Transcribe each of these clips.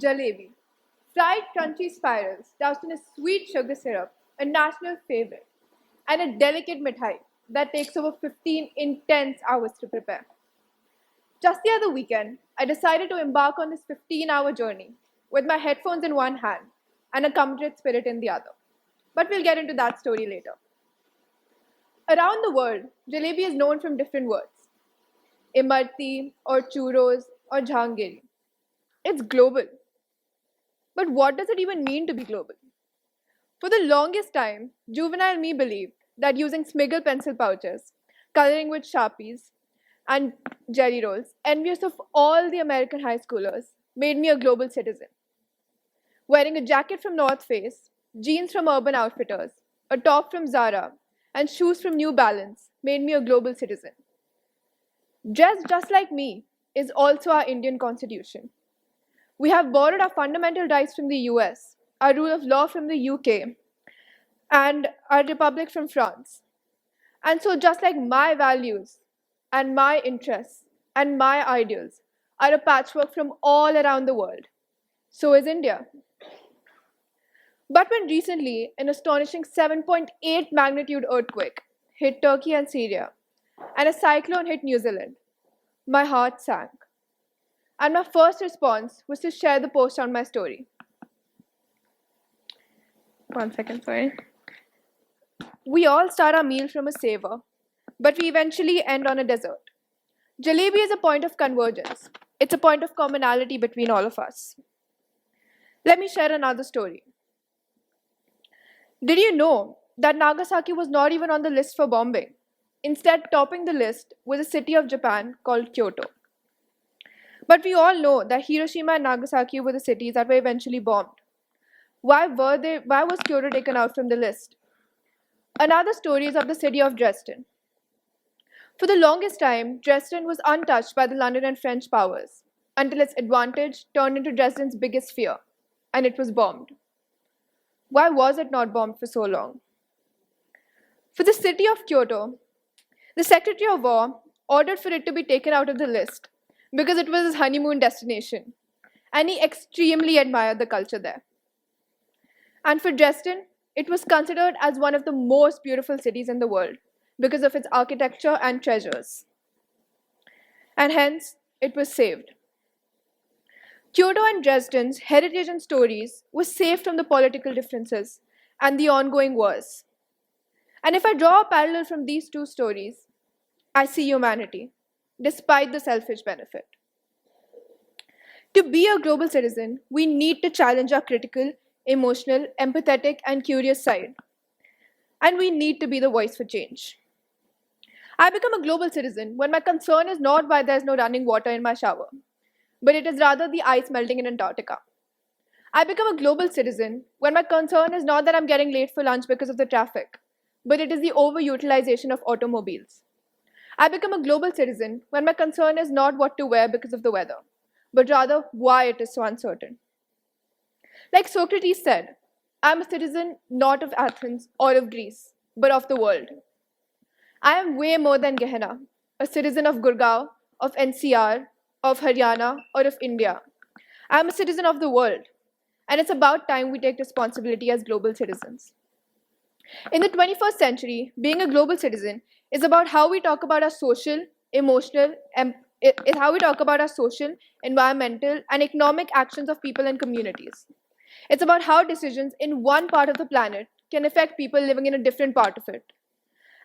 jalebi, fried crunchy spirals doused in a sweet sugar syrup, a national favorite, and a delicate mithai that takes over 15 intense hours to prepare. Just the other weekend, I decided to embark on this 15-hour journey with my headphones in one hand and a comrade spirit in the other. But we'll get into that story later. Around the world, jalebi is known from different words: imarti, or churros, or jhangiri. It's global. But what does it even mean to be global? For the longest time, juvenile me believed that using smiggle pencil pouches, coloring with Sharpies, and jelly rolls, envious of all the American high schoolers, made me a global citizen. Wearing a jacket from North Face, jeans from Urban Outfitters, a top from Zara, and shoes from New Balance made me a global citizen. Dressed just like me is also our Indian constitution. We have borrowed our fundamental rights from the US, our rule of law from the UK, and our republic from France. And so, just like my values and my interests and my ideals are a patchwork from all around the world, so is India. But when recently an astonishing 7.8 magnitude earthquake hit Turkey and Syria, and a cyclone hit New Zealand, my heart sank. And my first response was to share the post on my story. One second, sorry. We all start our meal from a savor, but we eventually end on a dessert. Jalebi is a point of convergence. It's a point of commonality between all of us. Let me share another story. Did you know that Nagasaki was not even on the list for bombing? Instead, topping the list was a city of Japan called Kyoto. But we all know that Hiroshima and Nagasaki were the cities that were eventually bombed. Why was Kyoto taken out from the list? Another story is of the city of Dresden. For the longest time, Dresden was untouched by the London and French powers, until its advantage turned into Dresden's biggest fear, and it was bombed. Why was it not bombed for so long? For the city of Kyoto, the Secretary of War ordered for it to be taken out of the list because it was his honeymoon destination, and he extremely admired the culture there. And for Dresden, it was considered as one of the most beautiful cities in the world because of its architecture and treasures. And hence, it was saved. Kyoto and Dresden's heritage and stories were saved from the political differences and the ongoing wars. And if I draw a parallel from these two stories, I see humanity, despite the selfish benefit. To be a global citizen, we need to challenge our critical, emotional, empathetic, and curious side. And we need to be the voice for change. I become a global citizen when my concern is not why there's no running water in my shower, but it is rather the ice melting in Antarctica. I become a global citizen when my concern is not that I'm getting late for lunch because of the traffic, but it is the overutilization of automobiles. I become a global citizen when my concern is not what to wear because of the weather, but rather why it is so uncertain. Like Socrates said, I am a citizen not of Athens or of Greece, but of the world. I am way more than Gehana, a citizen of Gurgaon, of NCR, of Haryana, or of India. I am a citizen of the world, and it's about time we take responsibility as global citizens. In the 21st century, being a global citizen is about how we talk about our social, emotional, environmental, and economic actions of people and communities. It's about how decisions in one part of the planet can affect people living in a different part of it,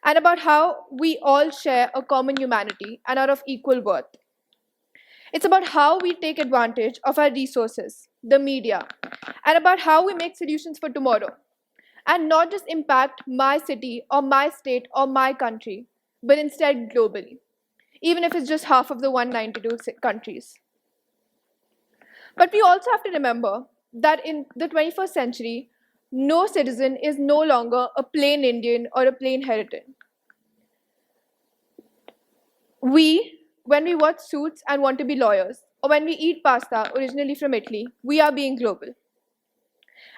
and about how we all share a common humanity and are of equal worth. It's about how we take advantage of our resources, the media, and about how we make solutions for tomorrow, and not just impact my city or my state or my country, but instead globally, even if it's just half of the 192 countries. But we also have to remember that in the 21st century, no citizen is no longer a plain Indian or a plain Heritage. When we watch Suits and want to be lawyers, or when we eat pasta originally from Italy, we are being global.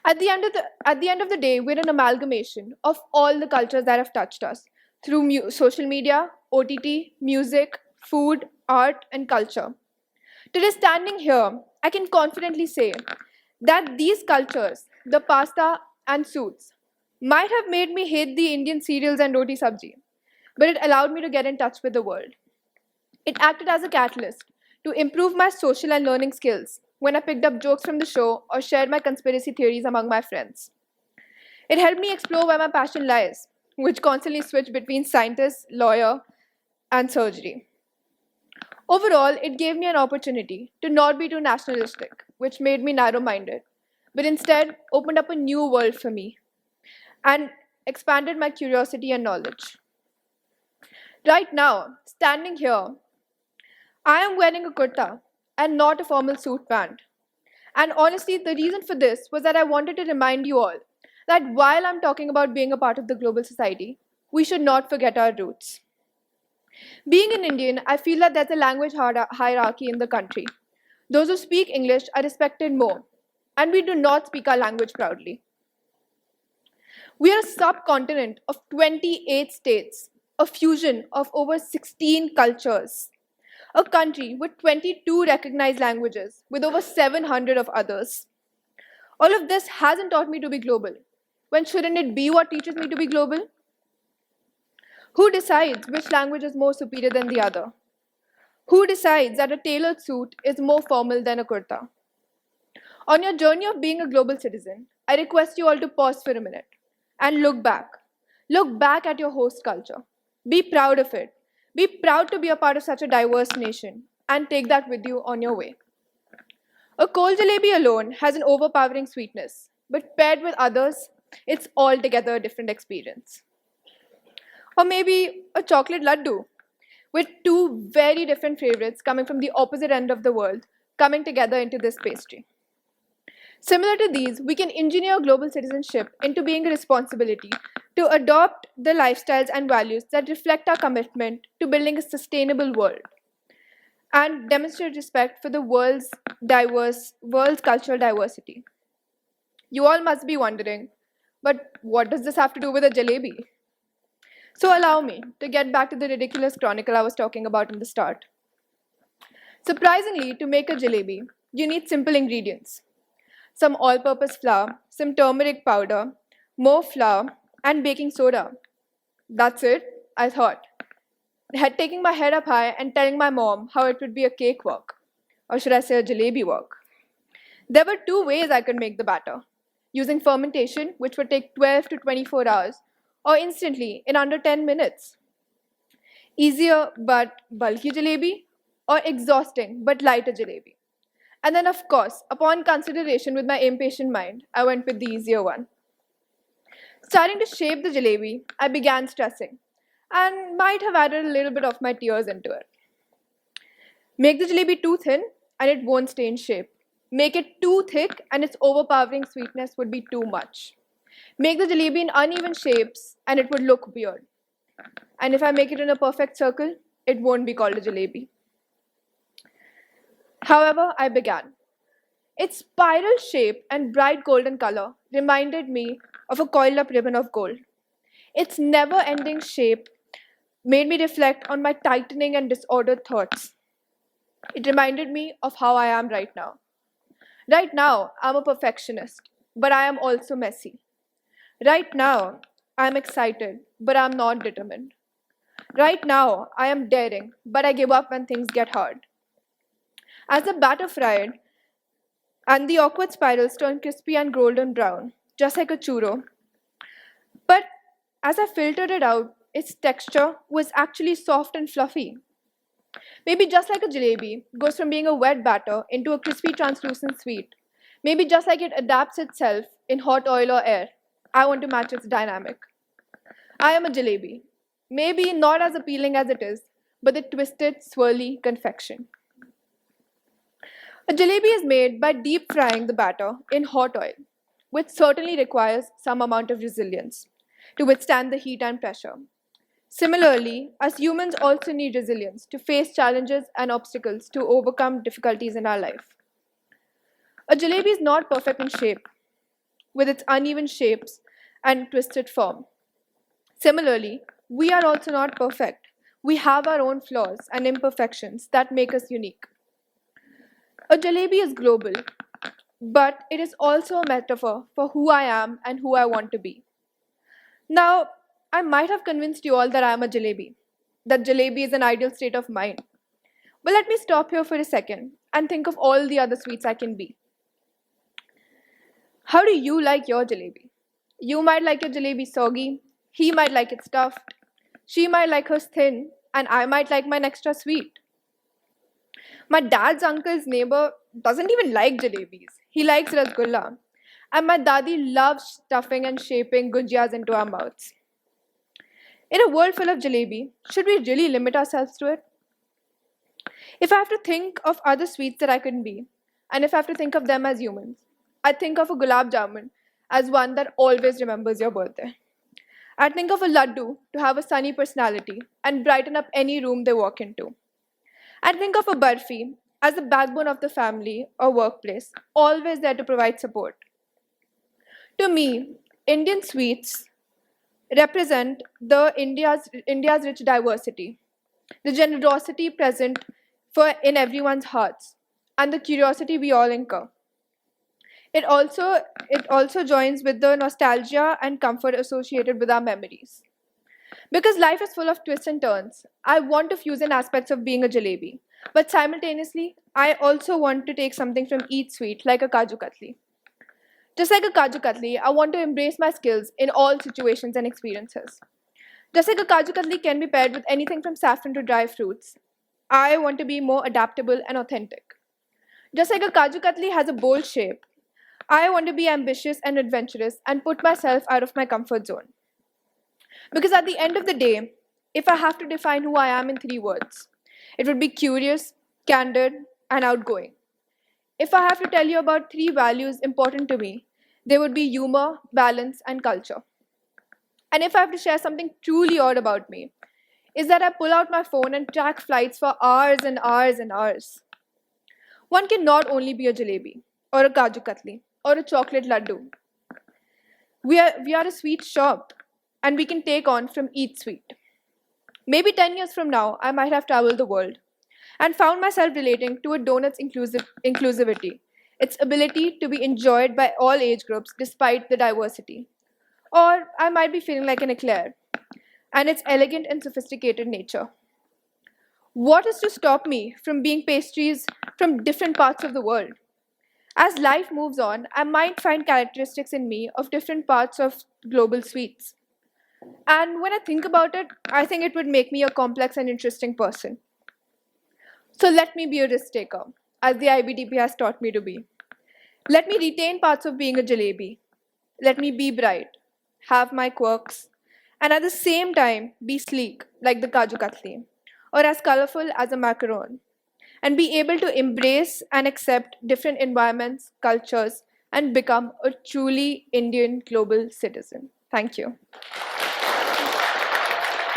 At the end of the day, we're an amalgamation of all the cultures that have touched us through social media, OTT, music, food, art, and culture. Today, standing here, I can confidently say that these cultures, the pasta and suits, might have made me hate the Indian cereals and roti sabji, but it allowed me to get in touch with the world. It acted as a catalyst to improve my social and learning skills when I picked up jokes from the show or shared my conspiracy theories among my friends. It helped me explore where my passion lies, which constantly switched between scientist, lawyer, and surgery. Overall, it gave me an opportunity to not be too nationalistic, which made me narrow minded, but instead opened up a new world for me and expanded my curiosity and knowledge. Right now, standing here, I am wearing a kurta and not a formal suit pant. And honestly, the reason for this was that I wanted to remind you all that while I'm talking about being a part of the global society, we should not forget our roots. Being an Indian, I feel that there's a language hierarchy in the country. Those who speak English are respected more, and we do not speak our language proudly. We are a subcontinent of 28 states, a fusion of over 16 cultures, a country with 22 recognized languages, with over 700 of others. All of this hasn't taught me to be global. When shouldn't it be what teaches me to be global? Who decides which language is more superior than the other? Who decides that a tailored suit is more formal than a kurta? On your journey of being a global citizen, I request you all to pause for a minute and look back. Look back at your host culture. Be proud of it. Be proud to be a part of such a diverse nation and take that with you on your way. A cold jalebi alone has an overpowering sweetness, but paired with others, it's altogether a different experience. Or maybe a chocolate laddu, with two very different favorites coming from the opposite end of the world coming together into this pastry. Similar to these, we can engineer global citizenship into being a responsibility to adopt the lifestyles and values that reflect our commitment to building a sustainable world and demonstrate respect for the world's cultural diversity. You all must be wondering, but what does this have to do with a jalebi? So allow me to get back to the ridiculous chronicle I was talking about in the start. Surprisingly, to make a jalebi, you need simple ingredients: some all purpose flour, some turmeric powder, more flour, and baking soda. That's it, I thought. Had taking my head up high and telling my mom how it would be a cakewalk, or should I say a jalebi walk. There were two ways I could make the batter: using fermentation, which would take 12 to 24 hours, or instantly in under 10 minutes. Easier but bulky jalebi, or exhausting but lighter jalebi. And then, of course, upon consideration with my impatient mind, I went with the easier one. Starting to shape the jalebi, I began stressing and might have added a little bit of my tears into it. Make the jalebi too thin and it won't stay in shape. Make it too thick and its overpowering sweetness would be too much. Make the jalebi in uneven shapes and it would look weird. And if I make it in a perfect circle, it won't be called a jalebi. However, I began. Its spiral shape and bright golden color reminded me of a coiled up ribbon of gold. Its never ending shape made me reflect on my tightening and disordered thoughts. It reminded me of how I am right now. Right now, I'm a perfectionist, but I am also messy. Right now, I'm excited, but I'm not determined. Right now, I am daring, but I give up when things get hard. As the batter fried and the awkward spirals turned crispy and golden brown, just like a churro, but as I filtered it out, its texture was actually soft and fluffy. Maybe just like a jalebi goes from being a wet batter into a crispy translucent sweet. Maybe just like it adapts itself in hot oil or air, I want to match its dynamic. I am a jalebi. Maybe not as appealing as it is, but the twisted, swirly confection. A jalebi is made by deep frying the batter in hot oil, which certainly requires some amount of resilience to withstand the heat and pressure. Similarly, us humans also need resilience to face challenges and obstacles to overcome difficulties in our life. A jalebi is not perfect in shape, with its uneven shapes and twisted form. Similarly, we are also not perfect. We have our own flaws and imperfections that make us unique. A jalebi is global, but it is also a metaphor for who I am and who I want to be. Now, I might have convinced you all that I am a jalebi, that jalebi is an ideal state of mind. But let me stop here for a second and think of all the other sweets I can be. How do you like your jalebi? You might like your jalebi soggy, he might like it stuffed, she might like hers thin, and I might like mine extra sweet. My dad's uncle's neighbor doesn't even like jalebis. He likes rasgulla. And my dadi loves stuffing and shaping gujiyas into our mouths. In a world full of jalebi, should we really limit ourselves to it? If I have to think of other sweets that I can be, and if I have to think of them as humans, I think of a gulab jamun as one that always remembers your birthday. I think of a laddu to have a sunny personality and brighten up any room they walk into. I think of a barfi as the backbone of the family or workplace, always there to provide support. To me, Indian sweets represent India's rich diversity, the generosity present in everyone's hearts, and the curiosity we all incur. It also joins with the nostalgia and comfort associated with our memories. Because life is full of twists and turns, I want to fuse in aspects of being a jalebi. But simultaneously, I also want to take something from each sweet, like a kaju katli. Just like a kaju katli, I want to embrace my skills in all situations and experiences. Just like a kaju katli can be paired with anything from saffron to dry fruits, I want to be more adaptable and authentic. Just like a kaju katli has a bold shape, I want to be ambitious and adventurous and put myself out of my comfort zone. Because at the end of the day, if I have to define who I am in three words, it would be curious, candid, and outgoing. If I have to tell you about three values important to me, they would be humor, balance, and culture. And if I have to share something truly odd about me, is that I pull out my phone and track flights for hours and hours and hours. One can not only be a jalebi, or a kaju katli, or a chocolate laddu. We are a sweet shop, and we can take on from each sweet. Maybe 10 years from now, I might have traveled the world and found myself relating to a donut's inclusivity, its ability to be enjoyed by all age groups despite the diversity. Or I might be feeling like an eclair and its elegant and sophisticated nature. What is to stop me from being pastries from different parts of the world? As life moves on, I might find characteristics in me of different parts of global sweets. And when I think about it, I think it would make me a complex and interesting person. So let me be a risk taker, as the IBDP has taught me to be. Let me retain parts of being a jalebi. Let me be bright, have my quirks, and at the same time be sleek, like the kaju katli, or as colorful as a macaron, and be able to embrace and accept different environments, cultures, and become a truly Indian global citizen. Thank you.